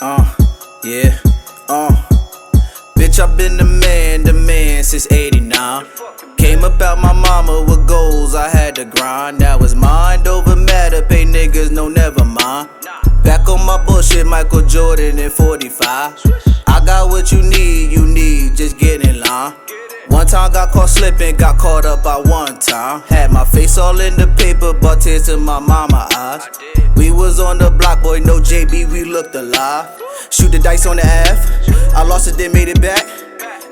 Yeah, bitch, I've been the man since 89. Came up out my mama with goals, I had to grind. Now it's mind over matter, pay niggas, no never mind. Back on my bullshit, Michael Jordan in 45. I got what you need, just get in line. One time got caught slipping, got caught up by one time. Had my face all in the paper, brought tears to my mama eyes. We was on the block, boy, no JB, we looked alive. Shoot the dice on the F, I lost it, then made it back.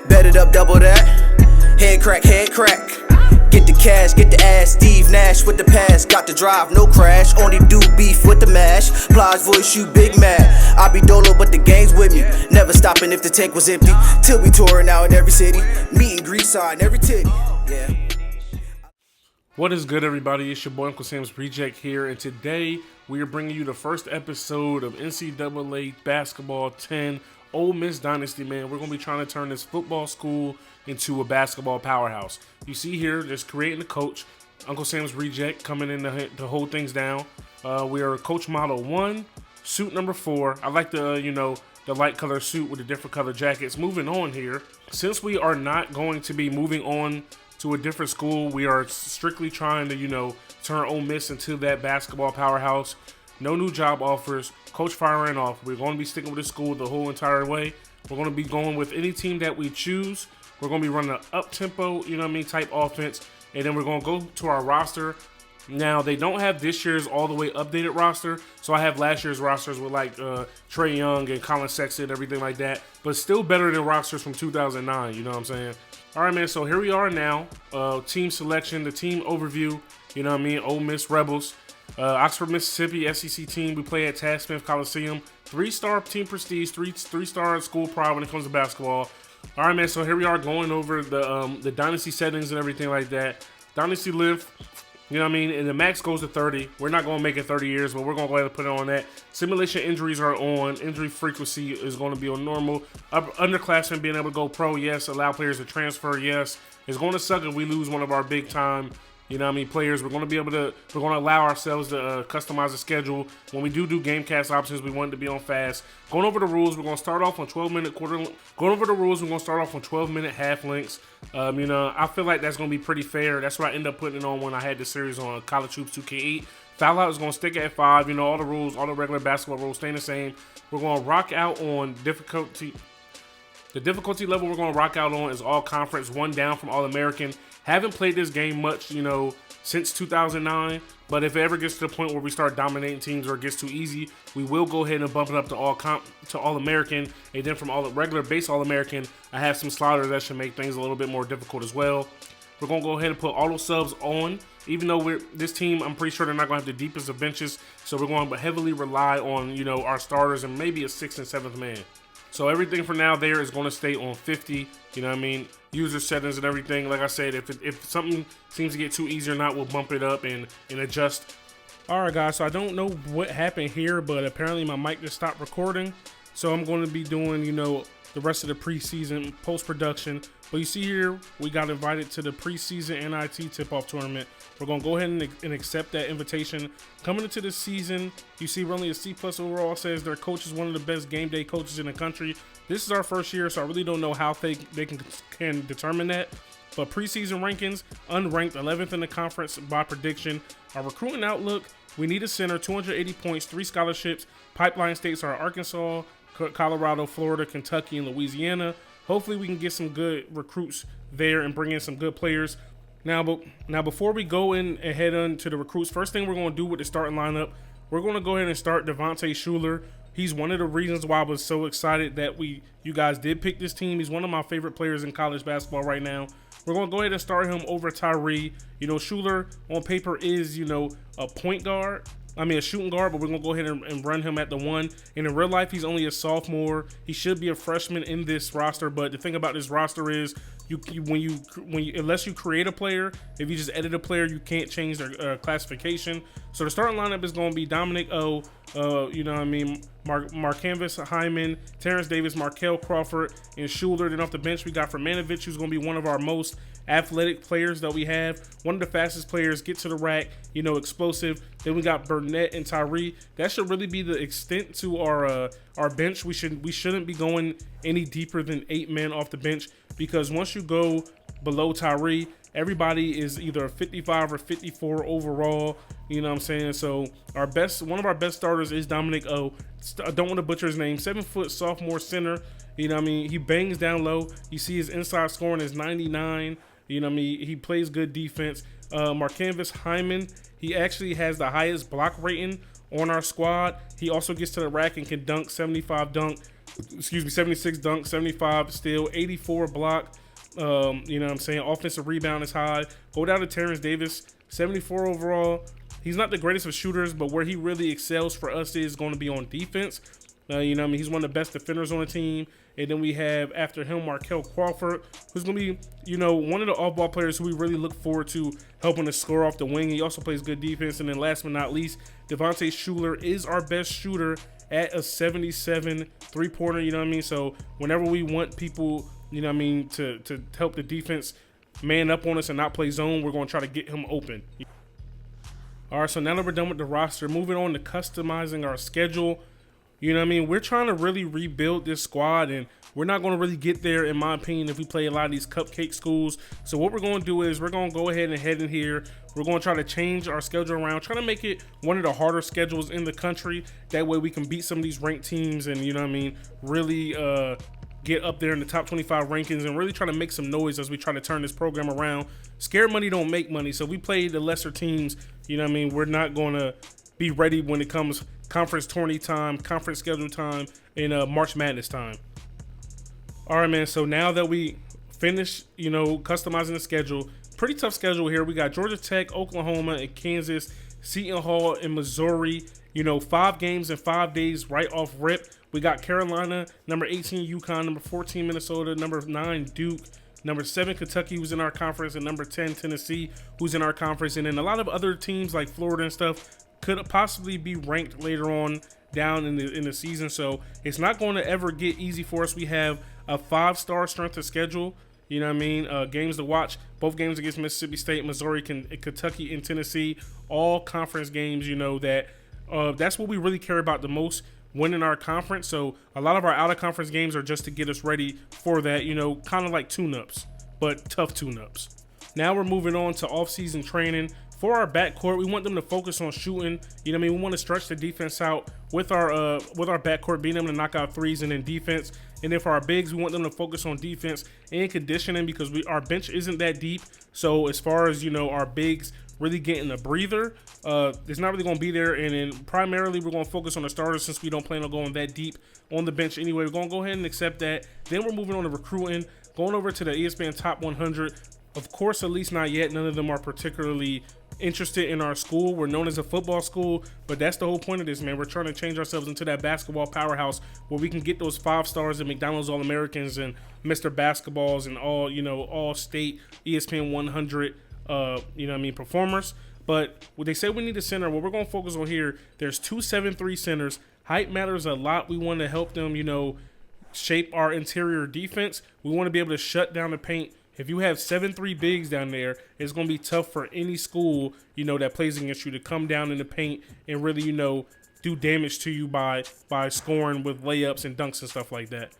Bet it up, double that. Head crack, get the cash, get the ass. Steve Nash with the pass, got the drive, no crash. Only do beef with the mash. Plies voice, you big mad. I be dolo, but the game's with me. Never stopping if the tank was empty. Till we touring out in every city. Meet and greet side in every titty. Yeah. What is good, everybody? It's your boy UncleSamsReject here, and today we are bringing you the first episode of NCAA Basketball 10 Ole Miss Dynasty, man. We're going to be trying to turn this football school into a basketball powerhouse. You see here, just creating the coach, UncleSamsReject, coming in to hold things down. We are coach model 1, suit number 4. I like the, the light color suit with the different color jackets. Moving on here, since we are not going to be moving on to a different school, we are strictly trying to, turn Ole Miss into that basketball powerhouse. No new job offers. Coach firing off. We're going to be sticking with the school the whole entire way. We're going to be going with any team that we choose. We're going to be running an up-tempo, type offense. And then we're going to go to our roster. Now, they don't have this year's all the way updated roster. So I have last year's rosters with Trae Young and Colin Sexton and everything like that. But still better than rosters from 2009, you know what I'm saying? All right, man, so here we are now. Team selection, the team overview, Ole Miss Rebels. Oxford, Mississippi, SEC team. We play at Tad Smith Coliseum. 3-star team prestige, three-star school pride when it comes to basketball. All right, man, so here we are going over the Dynasty settings and everything like that. Dynasty live, and the max goes to 30. We're not going to make it 30 years, but we're going to go ahead and put it on that. Simulation injuries are on. Injury frequency is going to be on normal. Underclassmen being able to go pro, yes. Allow players to transfer, yes. It's going to suck if we lose one of our big time players. We're going to allow ourselves to customize the schedule. When we do game cast options, we want it to be on fast. Going over the rules, we're going to start off on 12-minute half lengths. I feel like that's going to be pretty fair. That's what I end up putting it on when I had the series on College Hoops 2K8. Foul out is going to stick at 5. All the rules, all the regular basketball rules staying the same. We're going to rock out on difficulty. The difficulty level we're going to rock out on is all conference, 1 down from All-American. Haven't played this game much, since 2009. But if it ever gets to the point where we start dominating teams or it gets too easy, we will go ahead and bump it up to All-American. And then from all the regular base All-American, I have some sliders that should make things a little bit more difficult as well. We're going to go ahead and put auto subs on. Even though this team, I'm pretty sure they're not going to have the deepest of benches. So we're going to heavily rely on, our starters and maybe a 6th and 7th man. So everything for now there is going to stay on 50, user settings and everything. Like I said, if something seems to get too easy or not, we'll bump it up and adjust. All right, guys, so I don't know what happened here, but apparently my mic just stopped recording. So I'm going to be doing, the rest of the preseason post-production. But you see here, we got invited to the preseason NIT tip-off tournament. We're going to go ahead and accept that invitation. Coming into this season, you see we're only a C+ overall. Says their coach is one of the best game day coaches in the country. This is our first year, so I really don't know how they can determine that. But preseason rankings, unranked 11th in the conference by prediction. Our recruiting outlook, we need a center, 280 points, 3 scholarships. Pipeline states are Arkansas, Colorado, Florida, Kentucky, and Louisiana. Hopefully we can get some good recruits there and bring in some good players. Now before we go in and head on to the recruits, first thing we're going to do with the starting lineup, we're going to go ahead and start Devontae Shuler. He's one of the reasons why I was so excited that you guys did pick this team. He's one of my favorite players in college basketball right now. We're going to go ahead and start him over Tyree. Shuler on paper is, a point guard. A shooting guard, but we're going to go ahead and run him at the 1. And in real life, he's only a sophomore. He should be a freshman in this roster, but the thing about this roster is unless you create a player, if you just edit a player, you can't change their classification. So the starting lineup is going to be Dominic O, You know what I mean? Marcanvis Hyman, Terrence Davis, Markel Crawford, and Schuler. Then off the bench, we got Fermanovich, who's going to be one of our most athletic players that we have. One of the fastest players, get to the rack, you know, explosive. Then we got Burnett and Tyree. That should really be the extent to our bench. We shouldn't be going any deeper than 8 men off the bench, because once you go below Tyree, everybody is either a 55 or 54 overall. You know what I'm saying? So one of our best starters is Dominic O. I don't want to butcher his name. 7-foot sophomore center. You know what I mean? He bangs down low. You see his inside scoring is 99. You know what I mean? He plays good defense. Marcanvis Hyman, he actually has the highest block rating on our squad. He also gets to the rack and can dunk 76 dunk, 75 steal, 84 block. You know what I'm saying? Offensive rebound is high. Go down to Terrence Davis, 74 overall. He's not the greatest of shooters, but where he really excels for us is going to be on defense. You know what I mean? He's one of the best defenders on the team. And then we have, after him, Markel Crawford, who's going to be, you know, one of the off-ball players who we really look forward to helping us score off the wing. He also plays good defense. And then last but not least, Devontae Schuler is our best shooter at a 77 three-pointer, you know what I mean? So whenever we want people, you know what I mean, to help the defense man up on us and not play zone, we're going to try to get him open. All right, so now that we're done with the roster, moving on to customizing our schedule. You know what I mean? We're trying to really rebuild this squad, and we're not going to really get there, in my opinion, if we play a lot of these cupcake schools. So what we're going to do is we're going to go ahead and head in here. We're going to try to change our schedule around, trying to make it one of the harder schedules in the country. That way we can beat some of these ranked teams and, you know what I mean, really get up there in the top 25 rankings and really try to make some noise as we try to turn this program around. Scared money don't make money. So we play the lesser teams, you know what I mean? We're not going to be ready when it comes conference tourney time, conference schedule time, and March Madness time. All right, man. So now that we finished, you know, customizing the schedule, pretty tough schedule here. We got Georgia Tech, Oklahoma, and Kansas, Seton Hall, and Missouri. You know, 5 games in 5 days right off rip. We got Carolina, number 18 UConn, number 14 Minnesota, number 9 Duke, number 7 Kentucky, who's in our conference, and number 10 Tennessee, who's in our conference. And then a lot of other teams like Florida and stuff could possibly be ranked later on down in the season. So it's not going to ever get easy for us. We have a 5-star strength of schedule. You know what I mean? Games to watch. Both games against Mississippi State, Missouri, Kentucky, and Tennessee. All conference games, you know, that's what we really care about the most, winning our conference. So a lot of our out-of-conference games are just to get us ready for that, you know, kind of like tune-ups, but tough tune-ups. Now we're moving on to off-season training. For our backcourt, we want them to focus on shooting. You know what I mean? We want to stretch the defense out with our backcourt, being able to knock out threes and then defense. And then for our bigs, we want them to focus on defense and conditioning, because our bench isn't that deep. So as far as, you know, our bigs really getting a breather, it's not really going to be there. And then primarily we're going to focus on the starters, since we don't plan on going that deep on the bench anyway. We're going to go ahead and accept that. Then we're moving on to recruiting, going over to the ESPN Top 100. Of course, at least not yet. None of them are particularly interested in our school. We're known as a football school, but that's the whole point of this, man. We're trying to change ourselves into that basketball powerhouse where we can get those 5 stars and McDonald's All-Americans and Mr. Basketballs and all, you know, all state ESPN 100, you know what I mean, performers. But when they say we need a center, what we're going to focus on here, there's 2 7'3" centers. Height matters a lot. We want to help them, you know, shape our interior defense. We want to be able to shut down the paint. If you have 7'3" bigs down there, it's going to be tough for any school, you know, that plays against you to come down in the paint and really, you know, do damage to you by scoring with layups and dunks and stuff like that.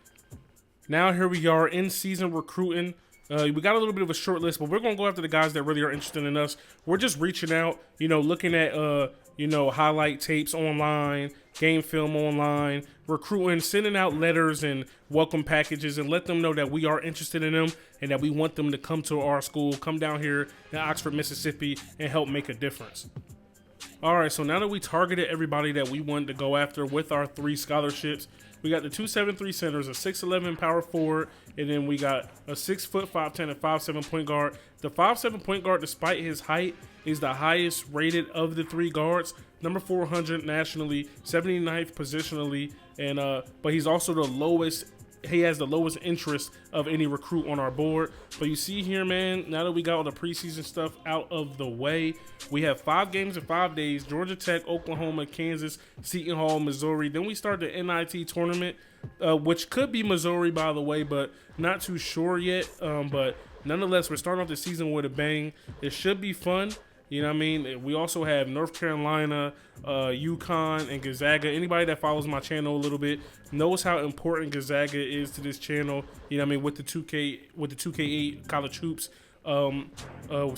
Now here we are in season recruiting. We got a little bit of a short list, but we're going to go after the guys that really are interested in us. We're just reaching out, you know, looking at, you know, highlight tapes online, game film online, recruiting, sending out letters and welcome packages, and let them know that we are interested in them and that we want them to come to our school, come down here in Oxford, Mississippi, and help make a difference. All right, so now that we targeted everybody that we wanted to go after with our 3 scholarships, we got the 2 7'3" centers, a 6'11" power forward, and then we got a 6 foot 5'10" and 5'7" point guard. The 5'7" point guard, despite his height, is the highest rated of the 3 guards, number 400 nationally, 79th positionally, and but he's also the lowest he has the lowest interest of any recruit on our board. But you see here, man, now that we got all the preseason stuff out of the way, we have 5 games in 5 days: Georgia Tech, Oklahoma, Kansas, Seton Hall, Missouri. Then we start the NIT tournament, which could be Missouri, by the way, but not too sure yet. But nonetheless, we're starting off the season with a bang. It should be fun. You know what I mean? We also have North Carolina, UConn, and Gonzaga. Anybody that follows my channel a little bit knows how important Gonzaga is to this channel. You know what I mean? With the 2K8 college hoops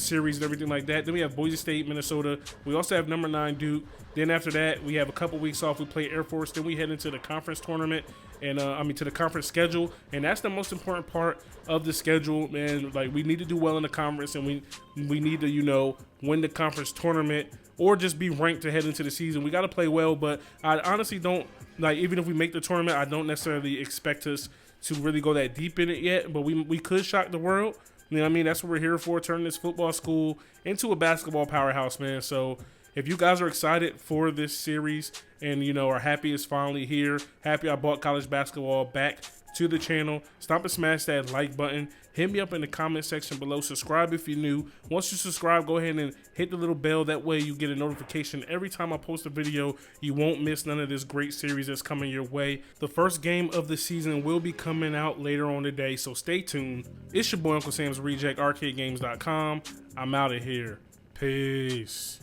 series and everything like that. Then we have Boise State, Minnesota. We also have number 9 Duke. Then after that, we have a couple weeks off. We play Air Force. Then we head into the conference tournament, and to the conference schedule. And that's the most important part of the schedule, man. Like, we need to do well in the conference, and we need to, you know, win the conference tournament or just be ranked to head into the season. We got to play well, but I honestly don't, like, even if we make the tournament, I don't necessarily expect us to really go that deep in it yet. But we could shock the world. You know what I mean? That's what we're here for, turning this football school into a basketball powerhouse, man. So if you guys are excited for this series and, you know, are happy it's finally here, happy I brought college basketball back to the channel, stop and smash that like button. Hit me up in the comment section below. Subscribe if you're new. Once you subscribe, go ahead and hit the little bell. That way you get a notification every time I post a video. You won't miss none of this great series that's coming your way. The first game of the season will be coming out later on today, so stay tuned. It's your boy Uncle Sam's Reject, arcadegames.com. I'm out of here. Peace.